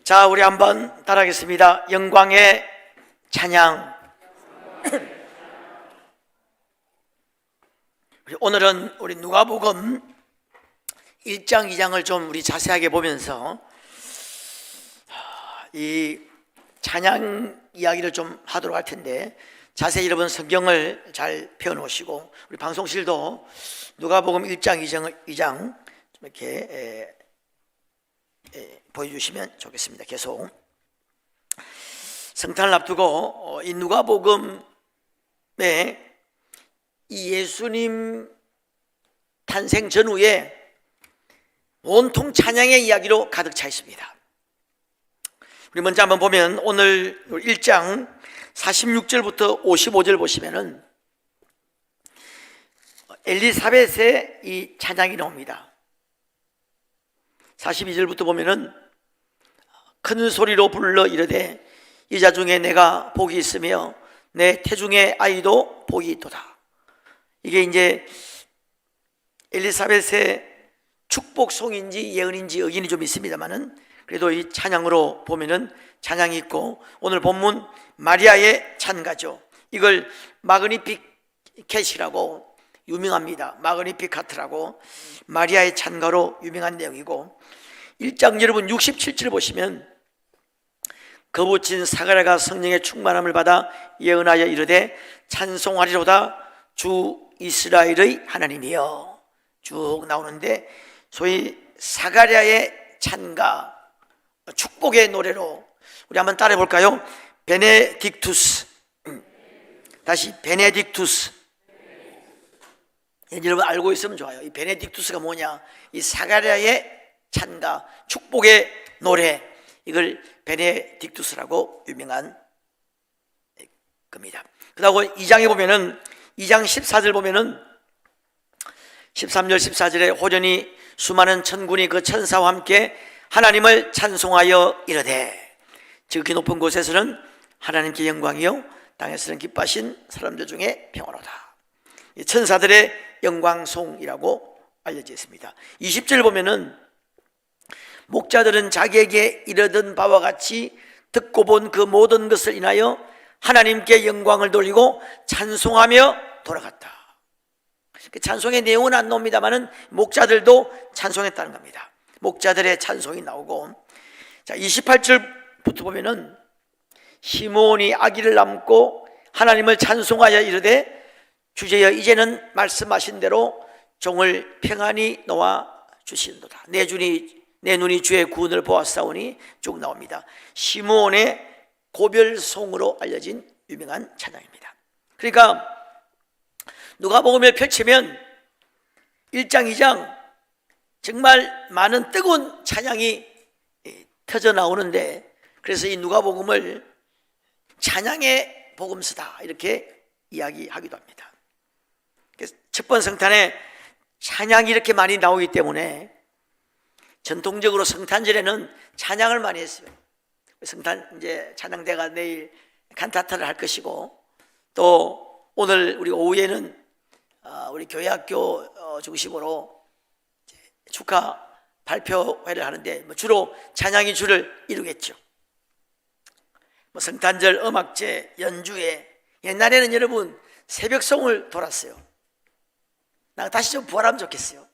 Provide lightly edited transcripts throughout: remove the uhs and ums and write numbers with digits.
자, 우리 한번 따라하겠습니다. 영광의 찬양. 오늘은 우리 누가복음 1장, 2장을 좀 우리 자세하게 보면서 이 찬양 이야기를 좀 하도록 할 텐데, 자세히 여러분 성경을 잘 펴놓으시고 우리 방송실도 누가복음 1장, 2장 좀 이렇게 보여주시면 좋겠습니다. 계속 성탄을 앞두고 이 누가복음에 이 예수님 탄생 전후에 온통 찬양의 이야기로 가득 차 있습니다. 우리 먼저 한번 보면 오늘 1장 46절부터 55절 보시면은 엘리사벳의 이 찬양이 나옵니다. 42절부터 보면은 큰 소리로 불러 이르되 이자 중에 내가 복이 있으며 내 태중의 아이도 복이 있도다. 이게 이제 엘리사벳의 축복송인지 예언인지 의견이 좀 있습니다만은 그래도 이 찬양으로 보면은 찬양이 있고, 오늘 본문 마리아의 찬가죠. 이걸 마그니피켓이라고 유명합니다. 마그니피카트라고 마리아의 찬가로 유명한 내용이고, 1장 여러분 67절 보시면 거부친 사가랴가 성령의 충만함을 받아 예언하여 이르되 찬송하리로다 주 이스라엘의 하나님이여, 쭉 나오는데 소위 사가랴의 찬가, 축복의 노래로 우리 한번 따라해 볼까요? 베네딕투스. 다시 베네딕투스. 여러분 알고 있으면 좋아요. 이 베네딕투스가 뭐냐? 이 사가랴의 찬가, 축복의 노래, 이걸 베네딕투스라고 유명한 겁니다. 그리고 2장에 보면은 2장 14절 보면은 13절 14절에 호련히 수많은 천군이 그 천사와 함께 하나님을 찬송하여 이르되, 지극히 높은 곳에서는 하나님께 영광이요 땅에서는 기뻐하신 사람들 중에 평화로다. 천사들의 영광송이라고 알려져 있습니다. 20절 보면은 목자들은 자기에게 이르던 바와 같이 듣고 본 그 모든 것을 인하여 하나님께 영광을 돌리고 찬송하며 돌아갔다. 찬송의 내용은 안 나옵니다만은 목자들도 찬송했다는 겁니다. 목자들의 찬송이 나오고, 자 28절부터 보면은 시므온이 아기를 낳고 하나님을 찬송하여 이르되 주제여 이제는 말씀하신 대로 종을 평안히 놓아 주시는도다. 내 눈이 주의 구원을 보았사오니, 쭉 나옵니다. 시므온의 고별송으로 알려진 유명한 찬양입니다. 그러니까 누가복음을 펼치면 1장, 2장 정말 많은 뜨거운 찬양이 터져 나오는데, 그래서 이 누가복음을 찬양의 복음서다 이렇게 이야기하기도 합니다. 첫 번 성탄에 찬양이 이렇게 많이 나오기 때문에 전통적으로 성탄절에는 찬양을 많이 했어요. 성탄 이제 찬양대가 내일 칸타타를 할 것이고, 또 오늘 우리 오후에는 우리 교회학교 중심으로 축하 발표회를 하는데 주로 찬양이 주를 이루겠죠. 성탄절 음악제, 연주회, 옛날에는 여러분 새벽송을 돌았어요. 나 다시 좀 부활하면 좋겠어요.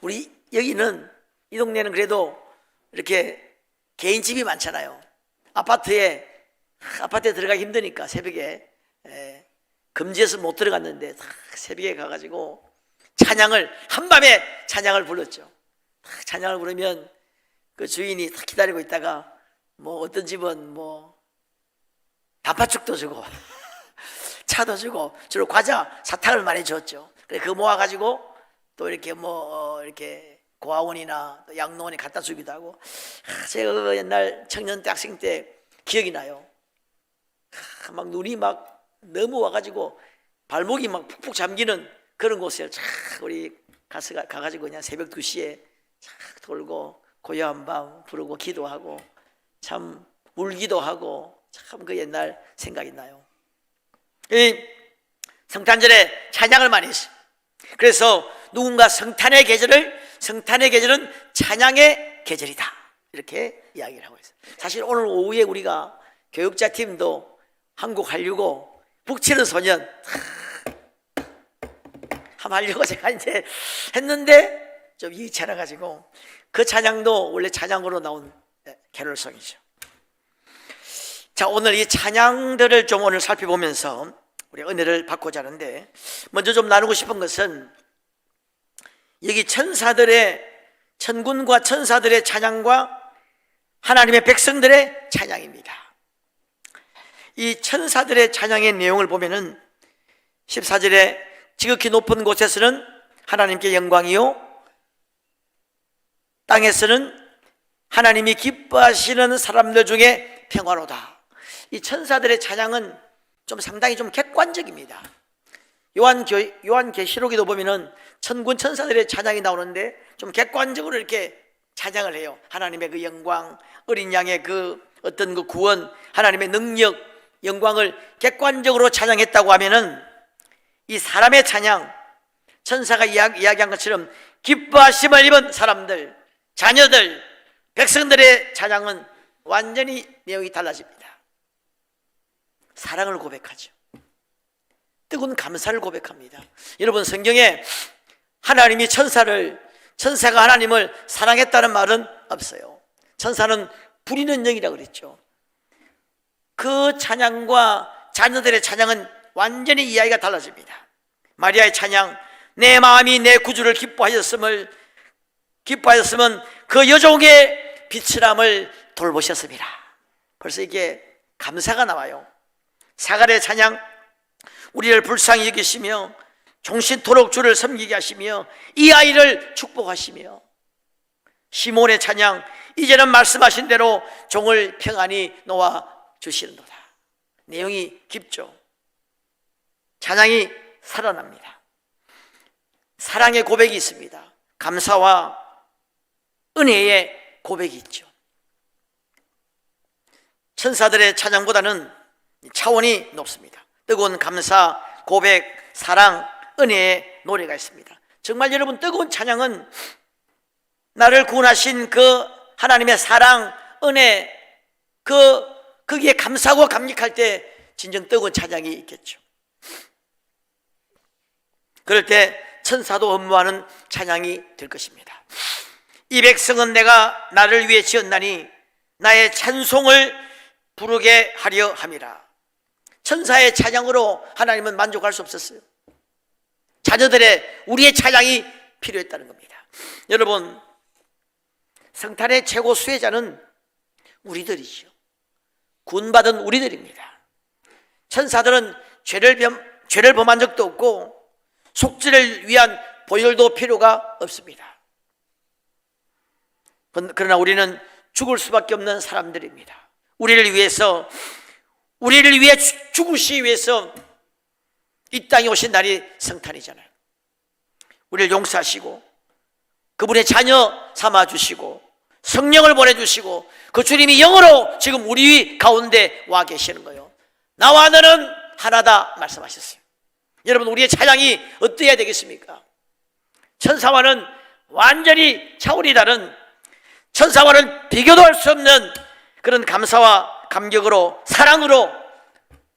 우리 여기는 이 동네는 그래도 이렇게 개인집이 많잖아요. 아파트에 들어가기 힘드니까 새벽에 금지해서 못 들어갔는데 새벽에 가가지고 찬양을, 한밤에 찬양을 불렀죠. 찬양을 부르면 그 주인이 기다리고 있다가 어떤 집은 단팥죽도 주고 차도 주고, 주로 과자, 사탕을 많이 줬죠. 그래 그거 모아가지고 또 이렇게 이렇게 고아원이나 또 양로원에 갖다 주기도 하고. 제가 그 옛날 청년 때 학생 때 기억이 나요. 막 눈이 막 너무 와가지고 발목이 막 푹푹 잠기는 그런 곳을 우리 가가지고 그냥 새벽 2시에 돌고 고요한 밤 부르고 기도하고 참 울기도 하고, 참 그 옛날 생각이 나요. 이 성탄절에 찬양을 많이 했어요. 그래서 누군가 성탄의 계절은 찬양의 계절이다 이렇게 이야기를 하고 있어요. 사실 오늘 오후에 우리가 교육자 팀도 한국 하려고 북치는 소년 한번 하려고 제가 이제 했는데 좀 이해치 않아 가지고 그 찬양도 원래 찬양으로 나온 캐롤송이죠. 자, 오늘 이 찬양들을 좀 오늘 살펴보면서 우리 은혜를 받고자 하는데, 먼저 좀 나누고 싶은 것은 여기 천군과 천사들의 찬양과 하나님의 백성들의 찬양입니다. 이 천사들의 찬양의 내용을 보면은 14절에 지극히 높은 곳에서는 하나님께 영광이요, 땅에서는 하나님이 기뻐하시는 사람들 중에 평화로다. 이 천사들의 찬양은 좀 상당히 좀 객관적입니다. 요한계시록에도 보면은 천군 천사들의 찬양이 나오는데 좀 객관적으로 이렇게 찬양을 해요. 하나님의 그 영광, 어린 양의 그 어떤 그 구원, 하나님의 능력, 영광을 객관적으로 찬양했다고 하면은 이 사람의 찬양, 천사가 이야기한 것처럼 기뻐하심을 입은 사람들, 자녀들, 백성들의 찬양은 완전히 내용이 달라집니다. 사랑을 고백하죠. 뜨거운 감사를 고백합니다. 여러분, 성경에 하나님이 천사가 하나님을 사랑했다는 말은 없어요. 천사는 부리는 영이라고 그랬죠. 그 찬양과 자녀들의 찬양은 완전히 이야기가 달라집니다. 마리아의 찬양, 내 마음이 내 구주를 기뻐하였으면 그 여종의 비천함을 돌보셨습니다. 벌써 이게 감사가 나와요. 사갈의 찬양, 우리를 불쌍히 여기시며 종신토록 주를 섬기게 하시며 이 아이를 축복하시며, 시몬의 찬양, 이제는 말씀하신 대로 종을 평안히 놓아 주시는도다. 내용이 깊죠. 찬양이 살아납니다. 사랑의 고백이 있습니다. 감사와 은혜의 고백이 있죠. 천사들의 찬양보다는 차원이 높습니다. 뜨거운 감사, 고백, 사랑, 은혜의 노래가 있습니다. 정말 여러분, 뜨거운 찬양은 나를 구원하신 그 하나님의 사랑, 은혜, 거기에 감사하고 감격할 때 진정 뜨거운 찬양이 있겠죠. 그럴 때 천사도 엄무하는 찬양이 될 것입니다. 이 백성은 내가 나를 위해 지었나니 나의 찬송을 부르게 하려 함이라. 천사의 찬양으로 하나님은 만족할 수 없었어요. 자녀들의, 우리의 찬양이 필요했다는 겁니다. 여러분, 성탄의 최고 수혜자는 우리들이죠. 구원받은 우리들입니다. 천사들은 죄를 범한 적도 없고 속죄를 위한 보혈도 필요가 없습니다. 그러나 우리는 죽을 수밖에 없는 사람들입니다. 우리를 위해 죽으시기 위해서 이 땅에 오신 날이 성탄이잖아요. 우리를 용서하시고 그분의 자녀 삼아주시고 성령을 보내주시고 그 주님이 영으로 지금 우리 가운데 와 계시는 거예요. 나와 너는 하나다 말씀하셨어요. 여러분, 우리의 찬양이 어떠해야 되겠습니까? 천사와는 완전히 차원이 다른, 천사와는 비교도 할 수 없는 그런 감사와 감격으로, 사랑으로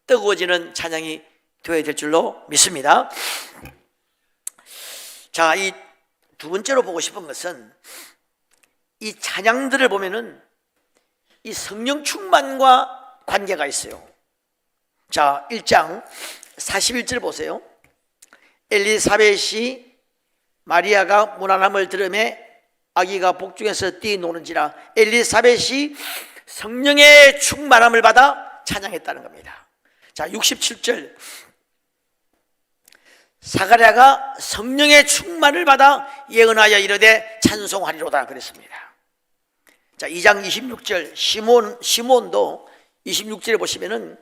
뜨거워지는 찬양이 되어야 될 줄로 믿습니다. 자, 이 두 번째로 보고 싶은 것은 이 찬양들을 보면은 이 성령 충만과 관계가 있어요. 자, 1장 41절 보세요. 엘리사벳이 마리아가 무난함을 들으매 아기가 복중에서 뛰노는지라. 엘리사벳이 성령의 충만함을 받아 찬양했다는 겁니다. 자, 67절, 사가랴가 성령의 충만을 받아 예언하여 이르되 찬송하리로다 그랬습니다. 자, 2장 26절, 시몬도 26절에 보시면은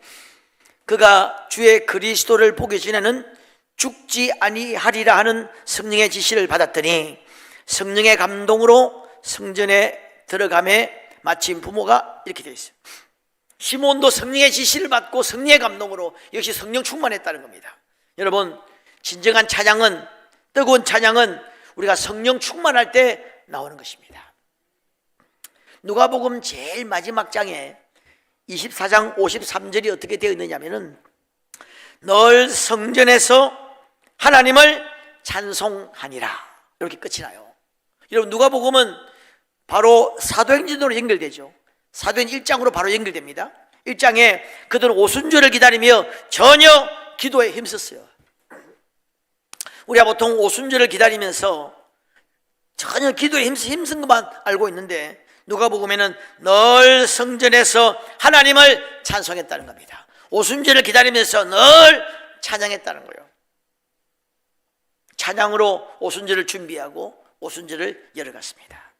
그가 주의 그리스도를 보기 전에는 죽지 아니하리라 하는 성령의 지시를 받았더니 성령의 감동으로 성전에 들어가매 마침 부모가 이렇게 되어 있어요. 시몬도 성령의 지시를 받고 성령의 감동으로 역시 성령 충만했다는 겁니다. 여러분, 진정한 찬양은, 뜨거운 찬양은 우리가 성령 충만할 때 나오는 것입니다. 누가복음 제일 마지막 장에 24장 53절이 어떻게 되어 있느냐면은 늘 성전에서 하나님을 찬송하니라, 이렇게 끝이 나요. 여러분, 누가복음은 바로 사도행전으로 연결되죠. 사도행전 1장으로 바로 연결됩니다. 1장에 그들은 오순절을 기다리며 전혀 기도에 힘썼어요. 우리가 보통 오순절을 기다리면서 전혀 기도에 힘쓴 것만 알고 있는데, 누가복음에는 늘 성전에서 하나님을 찬송했다는 겁니다. 오순절을 기다리면서 늘 찬양했다는 거예요. 찬양으로 오순절을 준비하고 오순절을 열어갔습니다.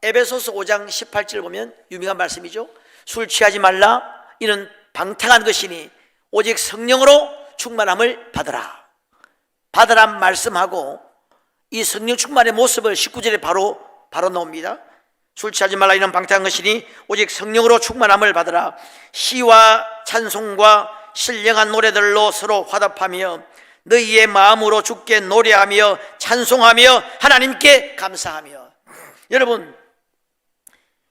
에베소서 5장 18절 보면 유명한 말씀이죠. 술 취하지 말라, 이는 방탕한 것이니 오직 성령으로 충만함을 받으라. 받으란 말씀하고 이 성령 충만의 모습을 19절에 바로 나옵니다. 술 취하지 말라, 이는 방탕한 것이니 오직 성령으로 충만함을 받으라. 시와 찬송과 신령한 노래들로 서로 화답하며 너희의 마음으로 주께 노래하며 찬송하며 하나님께 감사하며. 여러분,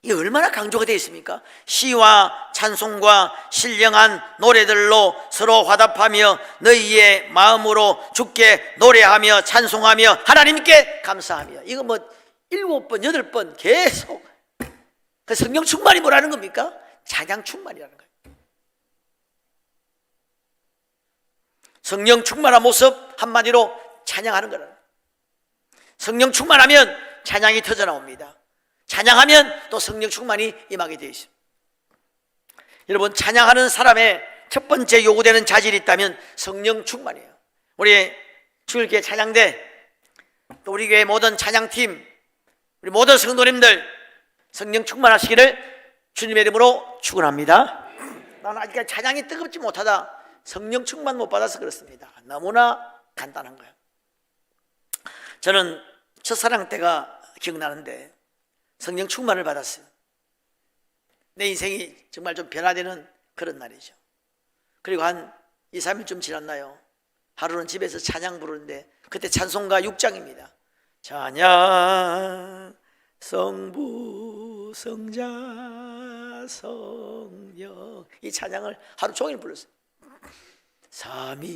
이게 얼마나 강조가 되어 있습니까? 시와 찬송과 신령한 노래들로 서로 화답하며 너희의 마음으로 주께 노래하며 찬송하며 하나님께 감사하며. 이거 뭐 7번 8번 계속. 그 성령 충만이 뭐라는 겁니까? 찬양 충만이라는 거예요. 성령 충만한 모습, 한마디로 찬양하는 거라. 성령 충만하면 찬양이 터져 나옵니다. 찬양하면 또 성령 충만이 임하게 되어 있습니다. 여러분, 찬양하는 사람의 첫 번째 요구되는 자질이 있다면 성령 충만이에요. 우리 주일교회 찬양대, 또 우리 교회 모든 찬양팀, 우리 모든 성도님들 성령 충만하시기를 주님의 이름으로 축원합니다. 나는 아직까지 찬양이 뜨겁지 못하다, 성령 충만 못 받아서 그렇습니다. 너무나 간단한 거예요. 저는 첫사랑 때가 기억나는데 성령 충만을 받았어요. 내 인생이 정말 좀 변화되는 그런 날이죠. 그리고 한 2, 3일쯤 지났나요? 하루는 집에서 찬양 부르는데 그때 찬송가 6장입니다. 찬양 성부 성자 성령, 이 찬양을 하루 종일 불렀어요. 삼위일체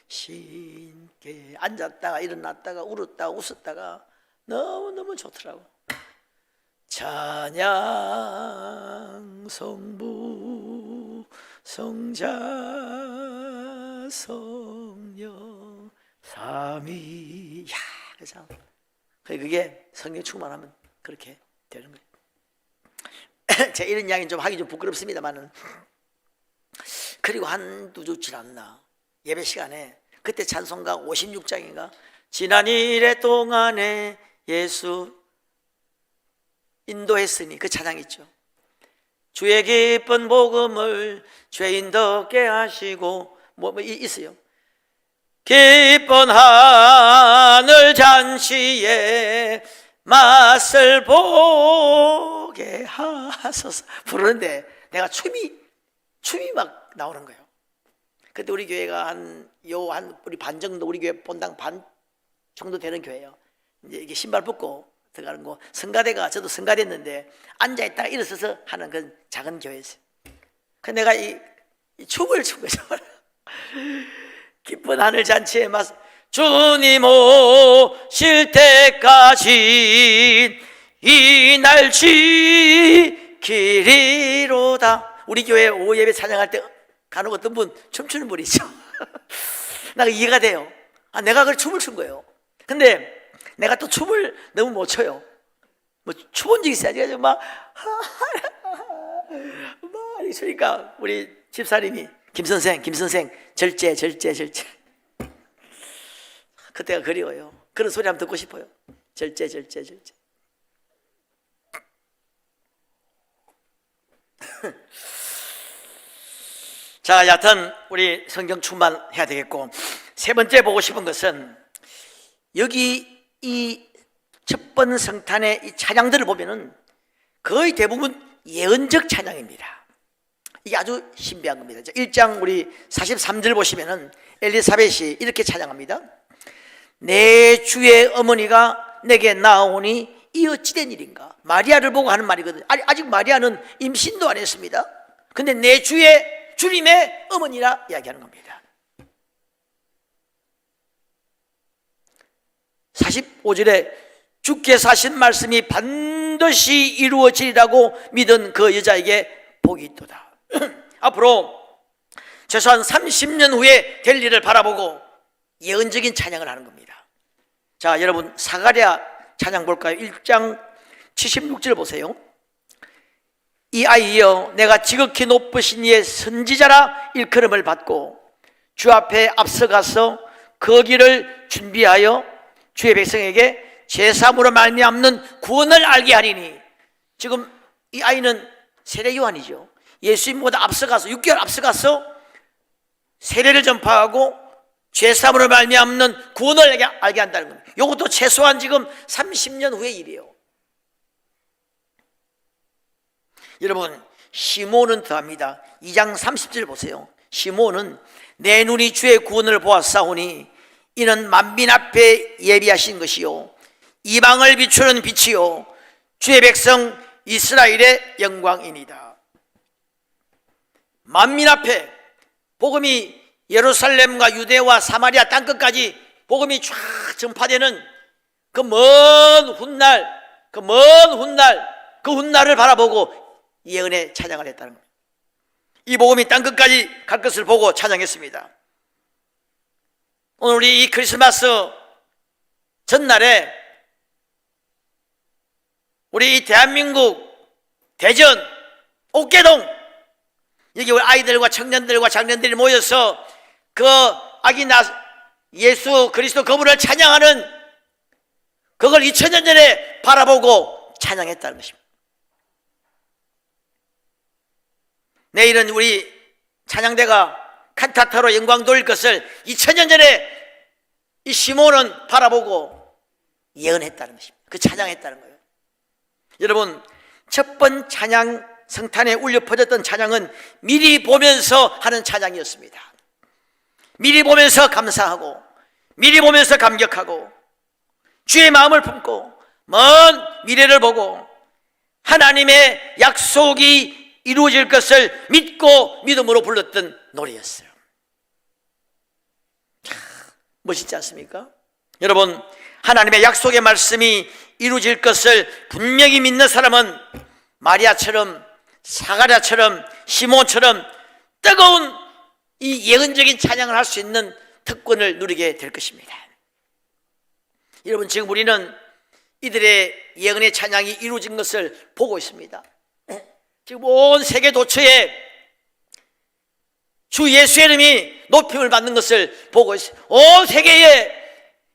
신께 앉았다가 일어났다가 울었다가 웃었다가 너무너무 좋더라고. 찬양 성부 성자 성령 삼위. 야, 그래서 그게 성령 충만하면 그렇게 되는 거예요. 제가 이런 이야기는 좀 하기 좀 부끄럽습니다만은, 그리고 한두 주 지났나 예배 시간에 그때 찬송가 56장인가 지난 일의 동안에 예수 인도했으니, 그 찬양 있죠. 주의 기쁜 복음을 죄인 덮게 하시고 뭐 있어요. 기쁜 하늘 잔치에 맛을 보게 하소서 부르는데 내가 춤이 막 나오는 거예요. 그때 우리 교회가 한 우리 반 정도, 우리 교회 본당 반 정도 되는 교회예요. 이제 이게 신발 벗고 들어가는 거, 성가대가, 저도 성가됐는데 앉아 있다가 일어서서 하는 그 작은 교회였어요. 그 내가 이 춤을 춘 거죠. 기쁜 하늘 잔치에 맞서 주님 오실 때까지 이 날 지키리로다. 우리 교회 오후 예배 찬양할 때 간혹 어떤 분 춤추는 분이 있죠. 나 이해가 돼요. 내가 그 춤을 춘 거예요. 근데 내가 또 춤을 너무 못 춰요. 뭐 춰본 적 있어요? 그래서 막 있으니까 우리 집사님이 김선생 절제. 그때가 그리워요. 그런 소리 한번 듣고 싶어요. 절제. 자, 여하튼 우리 성경 충만해야 되겠고, 세 번째 보고 싶은 것은 여기 이 첫 번 성탄의 이 찬양들을 보면은 거의 대부분 예언적 찬양입니다. 이게 아주 신비한 겁니다. 1장 우리 43절 보시면은 엘리사벳이 이렇게 찬양합니다. 내 주의 어머니가 내게 나오니 이 어찌된 일인가? 마리아를 보고 하는 말이거든요. 아직 마리아는 임신도 안 했습니다. 근데 내 주의 주님의 어머니라 이야기하는 겁니다. 45절에 주께서 하신 말씀이 반드시 이루어지리라고 믿은 그 여자에게 복이 있도다. 앞으로 최소한 30년 후에 될 일을 바라보고 예언적인 찬양을 하는 겁니다. 자, 여러분 사가랴 찬양 볼까요? 1장 76절 보세요. 이 아이여, 내가 지극히 높으신 이의 선지자라 일컬음을 받고 주 앞에 앞서가서 그 길을 준비하여 주의 백성에게 제사함으로 말미암는 구원을 알게 하리니. 지금 이 아이는 세례 요한이죠. 예수님보다 앞서가서 6개월 앞서가서 세례를 전파하고 죄사함으로 말미암는 구원을 알게 한다는 겁니다. 이것도 최소한 지금 30년 후의 일이에요. 여러분, 시몬은 더합니다. 2장 30절 보세요. 시몬은 내 눈이 주의 구원을 보았사오니 이는 만민 앞에 예비하신 것이요 이방을 비추는 빛이요 주의 백성 이스라엘의 영광이니다. 만민 앞에 복음이 예루살렘과 유대와 사마리아 땅끝까지 복음이 쫙 전파되는 그 먼 훗날, 그 훗날을 바라보고 예언의 찬양을 했다는 겁니다. 이 복음이 땅끝까지 갈 것을 보고 찬양했습니다. 오늘 우리 이 크리스마스 전날에 우리 이 대한민국 대전 옥계동 여기 우리 아이들과 청년들과 장년들이 모여서 그 아기 예수 그리스도 그분을 찬양하는 그걸 2000년 전에 바라보고 찬양했다는 것입니다. 내일은 우리 찬양대가 칸타타로 영광 돌릴 것을 2000년 전에 이 시몬은 바라보고 예언했다는 것입니다. 그 찬양했다는 거예요. 여러분, 첫 번 찬양 성탄에 울려 퍼졌던 찬양은 미리 보면서 하는 찬양이었습니다. 미리 보면서 감사하고 미리 보면서 감격하고 주의 마음을 품고 먼 미래를 보고 하나님의 약속이 이루어질 것을 믿고 믿음으로 불렀던 노래였어요. 참 멋있지 않습니까? 여러분, 하나님의 약속의 말씀이 이루어질 것을 분명히 믿는 사람은 마리아처럼 사가랴처럼 시몬처럼 뜨거운 이 예언적인 찬양을 할 수 있는 특권을 누리게 될 것입니다. 여러분, 지금 우리는 이들의 예언의 찬양이 이루어진 것을 보고 있습니다. 지금 온 세계 도처에 주 예수의 이름이 높임을 받는 것을 보고 있습니다. 온 세계에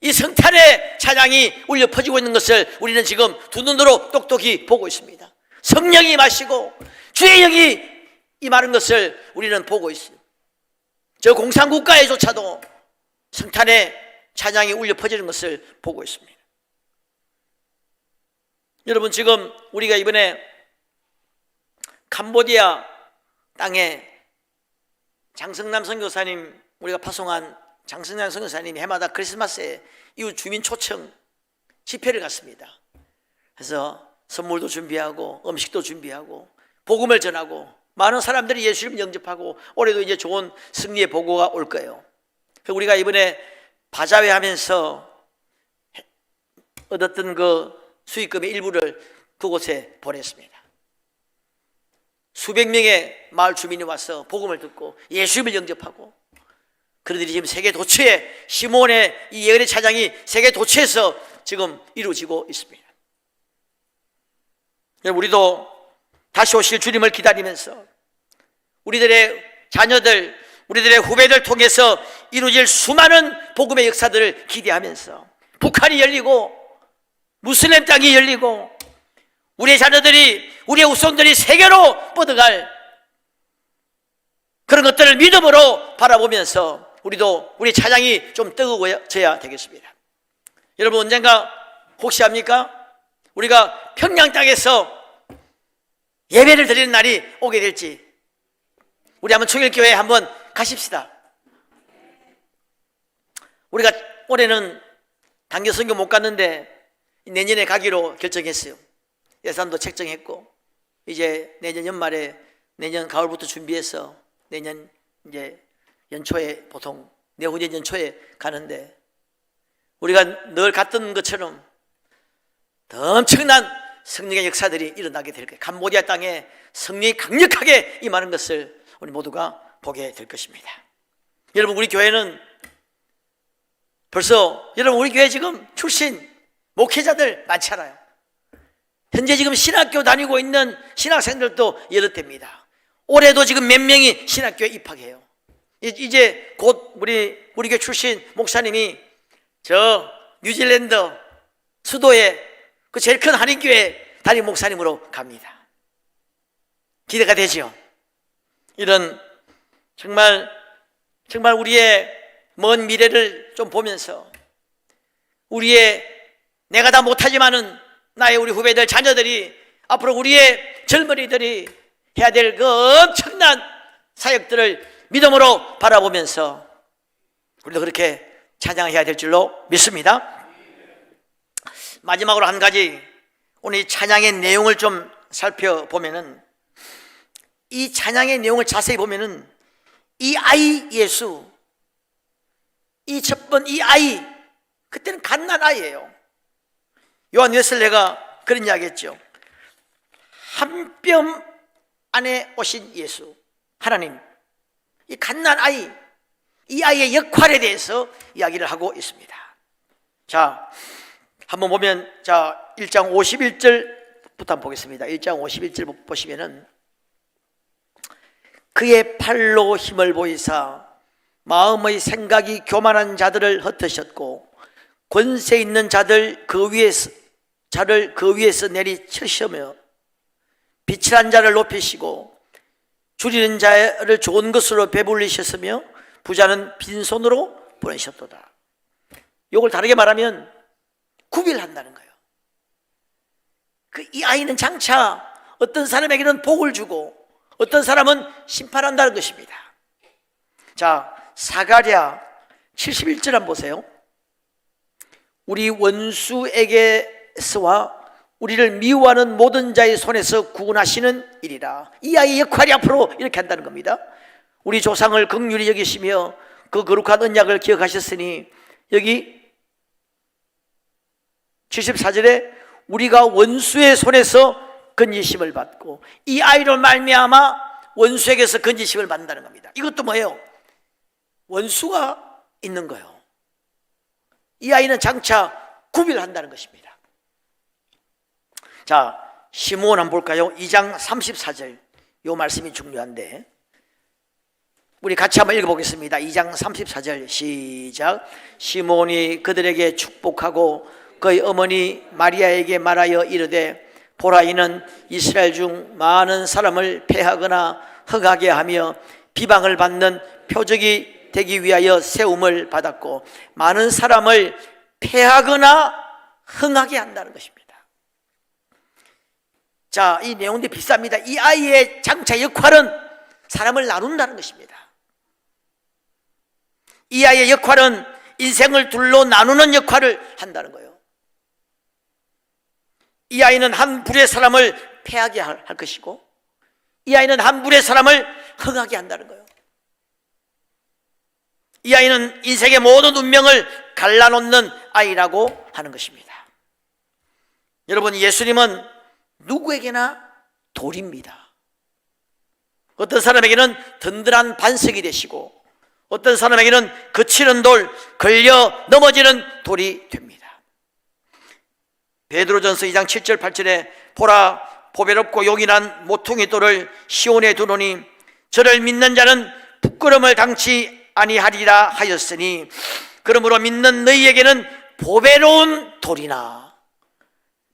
이 성탄의 찬양이 울려 퍼지고 있는 것을 우리는 지금 두 눈으로 똑똑히 보고 있습니다. 성령이 임하시고 주의 영이 임하는 것을 우리는 보고 있습니다. 저 공산국가에조차도 성탄의 찬양이 울려 퍼지는 것을 보고 있습니다. 여러분, 지금 우리가 이번에 캄보디아 땅에 장성남 선교사님, 우리가 파송한 장성남 선교사님이 해마다 크리스마스에 이웃 주민 초청 집회를 갔습니다. 그래서 선물도 준비하고 음식도 준비하고 복음을 전하고 많은 사람들이 예수를 영접하고 올해도 이제 좋은 승리의 보고가 올 거예요. 우리가 이번에 바자회 하면서 얻었던 그 수익금의 일부를 그곳에 보냈습니다. 수백 명의 마을 주민이 와서 복음을 듣고 예수님을 영접하고 그들이 지금 세계 도처에 시몬의 이 예언의 찬양이 세계 도처에서 지금 이루어지고 있습니다. 우리도 다시 오실 주님을 기다리면서 우리들의 자녀들, 우리들의 후배들 통해서 이루어질 수많은 복음의 역사들을 기대하면서 북한이 열리고 무슬림 땅이 열리고 우리의 자녀들이, 우리의 후손들이 세계로 뻗어갈 그런 것들을 믿음으로 바라보면서 우리도 우리 찬양이 좀 뜨거워져야 되겠습니다. 여러분, 언젠가 혹시 압니까? 우리가 평양 땅에서 예배를 드리는 날이 오게 될지. 우리 한번 청일교회에 한번 가십시다. 우리가 올해는 단기 선교 못 갔는데 내년에 가기로 결정했어요. 예산도 책정했고 이제 내년 연말에 내년 가을부터 준비해서 내년 이제 연초에 보통 내후년 연초에 가는데 우리가 늘 갔던 것처럼 더 엄청난 성령의 역사들이 일어나게 될 거예요. 캄보디아 땅에 성령이 강력하게 임하는 것을 우리 모두가 보게 될 것입니다. 여러분, 우리 교회는 벌써 여러분 우리 교회 지금 출신 목회자들 많잖아요. 현재 지금 신학교 다니고 있는 신학생들도 여러 대입니다. 올해도 지금 몇 명이 신학교에 입학해요. 이제 곧 우리 교회 출신 목사님이 저 뉴질랜드 수도에 그 제일 큰 한인교회 담임 목사님으로 갑니다. 기대가 되죠. 이런 정말 우리의 먼 미래를 좀 보면서 우리의 내가 다 못하지만은 나의 우리 후배들 자녀들이 앞으로 우리의 젊은이들이 해야 될 그 엄청난 사역들을 믿음으로 바라보면서 우리도 그렇게 찬양해야 될 줄로 믿습니다. 마지막으로 한 가지 오늘 이 찬양의 내용을 좀 살펴보면은 이 찬양의 내용을 자세히 보면은 이 아이 예수 이 아이 그때는 갓난 아이예요. 요한 웨슬레가 그런 이야기했죠. 한 뼘 안에 오신 예수 하나님 이 갓난 아이 이 아이의 역할에 대해서 이야기를 하고 있습니다. 자, 한번 보면 자 1장 51절부터 한번 보겠습니다. 1장 51절 보시면은 그의 팔로 힘을 보이사 마음의 생각이 교만한 자들을 흩으셨고 권세 있는 자를 그 위에서 내리치시며 비칠한 자를 높이시고 줄이는 자를 좋은 것으로 배불리셨으며 부자는 빈손으로 보내셨도다. 이걸 다르게 말하면 구별한다는 거예요. 이 아이는 장차 어떤 사람에게는 복을 주고 어떤 사람은 심판한다는 것입니다. 자, 사가랴 71절 한번 보세요. 우리 원수에게서와 우리를 미워하는 모든 자의 손에서 구원하시는 일이라. 이 아이의 역할이 앞으로 이렇게 한다는 겁니다. 우리 조상을 긍휼히 여기시며 그 거룩한 언약을 기억하셨으니 여기 74절에 우리가 원수의 손에서 건지심을 받고 이 아이로 말미암아 원수에게서 건지심을 받는다는 겁니다. 이것도 뭐예요? 원수가 있는 거예요. 이 아이는 장차 구별한다는 것입니다. 자, 시므온 한번 볼까요? 2장 34절 이 말씀이 중요한데 우리 같이 한번 읽어보겠습니다. 2장 34절 시작. 시므온이 그들에게 축복하고 그의 어머니 마리아에게 말하여 이르되 보라 이는 이스라엘 중 많은 사람을 패하거나 흥하게 하며 비방을 받는 표적이 되기 위하여 세움을 받았고 많은 사람을 패하거나 흥하게 한다는 것입니다. 자, 이 내용도 비쌉니다. 이 아이의 장차 역할은 사람을 나눈다는 것입니다. 이 아이의 역할은 인생을 둘로 나누는 역할을 한다는 거예요. 이 아이는 한 부류의 사람을 패하게 할 것이고 이 아이는 한 부류의 사람을 흥하게 한다는 거예요. 이 아이는 인생의 모든 운명을 갈라놓는 아이라고 하는 것입니다. 여러분, 예수님은 누구에게나 돌입니다. 어떤 사람에게는 든든한 반석이 되시고 어떤 사람에게는 거치는 돌, 걸려 넘어지는 돌이 됩니다. 베드로전서 2장 7절 8절에 보라 보배롭고 용인한 모퉁이 돌을 시온에 두노니 저를 믿는 자는 부끄러움을 당치 아니하리라 하였으니 그러므로 믿는 너희에게는 보배로운 돌이나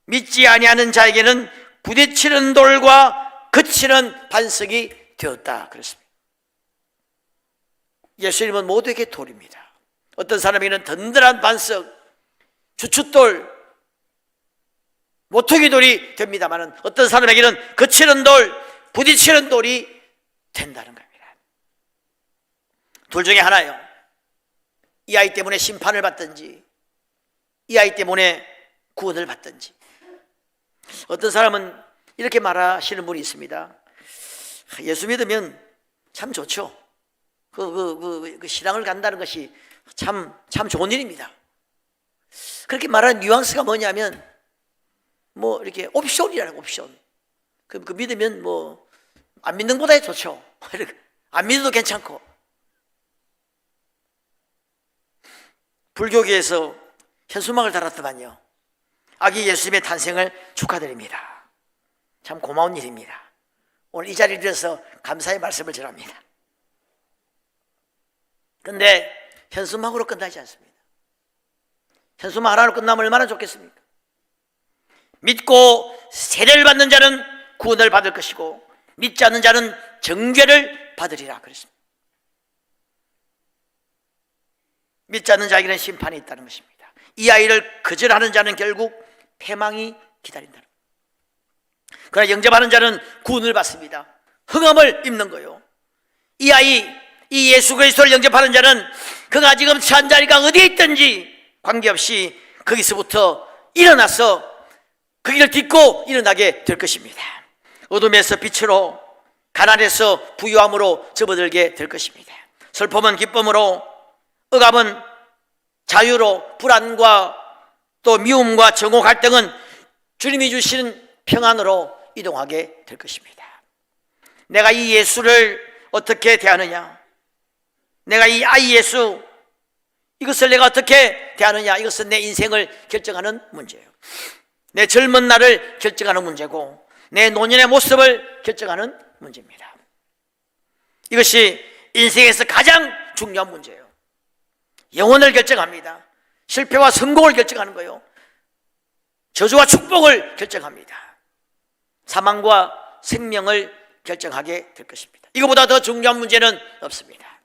믿지 아니하는 자에게는 부딪히는 돌과 거치는 반석이 되었다 그랬습니다. 예수님은 모두에게 돌입니다. 어떤 사람에게는 든든한 반석, 주춧돌, 모퉁이 돌이 됩니다만 어떤 사람에게는 거치는 돌, 부딪히는 돌이 된다는 겁니다. 둘 중에 하나예요. 이 아이 때문에 심판을 받든지 이 아이 때문에 구원을 받든지. 어떤 사람은 이렇게 말하시는 분이 있습니다. 예수 믿으면 참 좋죠. 그 신앙을 간다는 것이 참 좋은 일입니다. 그렇게 말하는 뉘앙스가 뭐냐면 뭐 이렇게 옵션이라는 옵션. 그 믿으면 뭐 안 믿는 것보다 좋죠. 안 믿어도 괜찮고. 불교계에서 현수막을 달았더만요. 아기 예수님의 탄생을 축하드립니다. 참 고마운 일입니다. 오늘 이 자리를 빌어서 감사의 말씀을 전합니다. 그런데 현수막으로 끝나지 않습니다. 현수막 하나로 끝나면 얼마나 좋겠습니까? 믿고 세례를 받는 자는 구원을 받을 것이고 믿지 않는 자는 정죄를 받으리라 그랬습니다. 믿지 않는 자에게는 심판이 있다는 것입니다. 이 아이를 거절하는 자는 결국 패망이 기다린다는 거예요. 그러나 영접하는 자는 구원을 받습니다. 흥함을 입는 거예요. 이 아이, 이 예수 그리스도를 영접하는 자는 그가 지금 처한 자리가 어디에 있든지 관계없이 거기서부터 일어나서 그 길을 딛고 일어나게 될 것입니다. 어둠에서 빛으로, 가난에서 부유함으로 접어들게 될 것입니다. 슬픔은 기쁨으로, 억압은 자유로, 불안과 또 미움과 정오 갈등은 주님이 주시는 평안으로 이동하게 될 것입니다. 내가 이 예수를 어떻게 대하느냐, 내가 이 아이 예수, 이것을 내가 어떻게 대하느냐, 이것은 내 인생을 결정하는 문제예요. 내 젊은 날을 결정하는 문제고 내 노년의 모습을 결정하는 문제입니다. 이것이 인생에서 가장 중요한 문제예요. 영혼을 결정합니다. 실패와 성공을 결정하는 거예요. 저주와 축복을 결정합니다. 사망과 생명을 결정하게 될 것입니다. 이거보다 더 중요한 문제는 없습니다.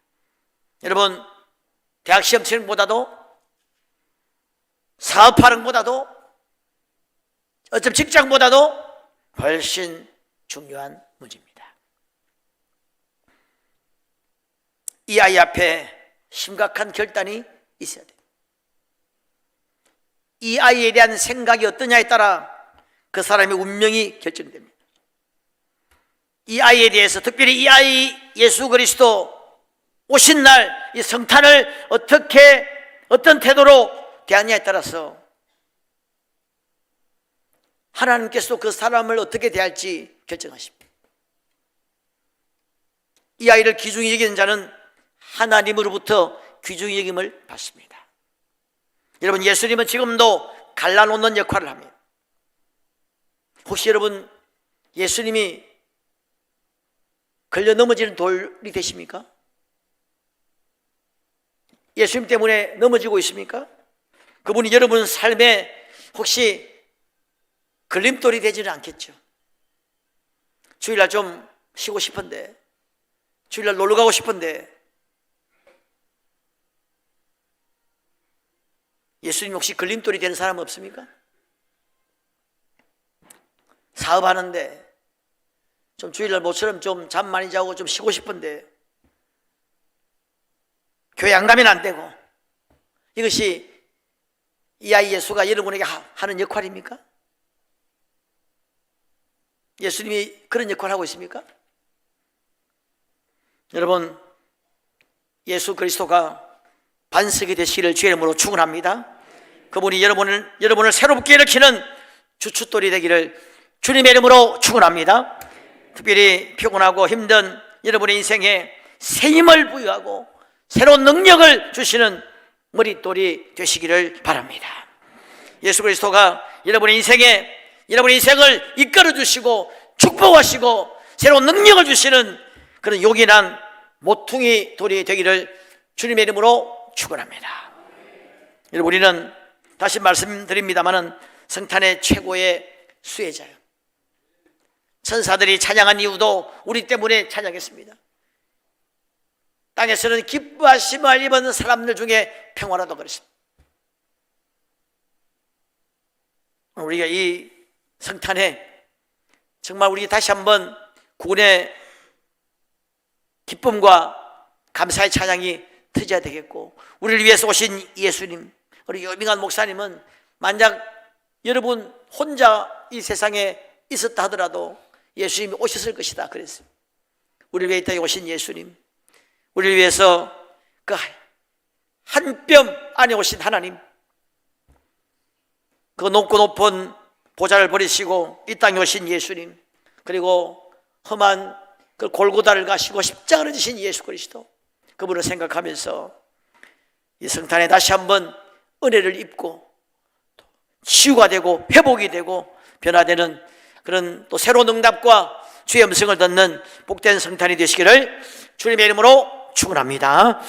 여러분, 대학 시험 치는 것보다도, 사업하는 것보다도, 어쩜 직장보다도 훨씬 중요한 문제입니다. 이 아이 앞에 심각한 결단이 있어야 돼요. 이 아이에 대한 생각이 어떠냐에 따라 그 사람의 운명이 결정됩니다. 이 아이에 대해서, 특별히 이 아이 예수 그리스도 오신 날 이 성탄을 어떤 태도로 대하냐에 따라서 하나님께서 그 사람을 어떻게 대할지 결정하십니다. 이 아이를 귀중히 여기는 자는 하나님으로부터 귀중히 여김을 받습니다. 여러분, 예수님은 지금도 갈라놓는 역할을 합니다. 혹시 여러분 예수님이 걸려 넘어지는 돌이 되십니까? 예수님 때문에 넘어지고 있습니까? 그분이 여러분 삶에 혹시 걸림돌이 되지는 않겠죠. 주일날 좀 쉬고 싶은데, 주일날 놀러 가고 싶은데, 예수님 혹시 걸림돌이 되는 사람 없습니까? 사업하는데 좀 주일날 모처럼 좀 잠 많이 자고 좀 쉬고 싶은데 교회 안 가면 안 되고, 이것이 이 아이 예수가 여러분에게 하는 역할입니까? 예수님이 그런 역할을 하고 있습니까? 여러분, 예수 그리스도가 반석이 되시기를 주의 이름으로 축원합니다. 그분이 여러분을 새롭게 일으키는 주춧돌이 되기를 주님의 이름으로 축원합니다. 특별히 피곤하고 힘든 여러분의 인생에 새 힘을 부여하고 새로운 능력을 주시는 머릿돌이 되시기를 바랍니다. 예수 그리스도가 여러분의 인생을 이끌어 주시고 축복하시고 새로운 능력을 주시는 그런 요긴한 모퉁이 돌이 되기를 주님의 이름으로 축원합니다. 여러분, 우리는 다시 말씀드립니다마는 성탄의 최고의 수혜자예요. 천사들이 찬양한 이유도 우리 때문에 찬양했습니다. 땅에서는 기뻐하심을 입은 사람들 중에 평화라도 그랬습니다. 우리가 이 성탄에 정말 우리 다시 한번 구원의 기쁨과 감사의 찬양이 터져야 되겠고, 우리를 위해서 오신 예수님, 우리 유명한 목사님은 만약 여러분 혼자 이 세상에 있었다 하더라도 예수님이 오셨을 것이다 그랬어요. 우리를 위해 이 땅에 오신 예수님, 우리를 위해서 그 한 뼘 안에 오신 하나님, 그 높고 높은 보좌를 버리시고 이 땅에 오신 예수님, 그리고 험한 그 골고다를 가시고 십자가를 지신 예수 그리스도, 그분을 생각하면서 이 성탄에 다시 한번 은혜를 입고 치유가 되고 회복이 되고 변화되는 그런 또 새로운 응답과 주의 음성을 듣는 복된 성탄이 되시기를 주님의 이름으로 축원합니다.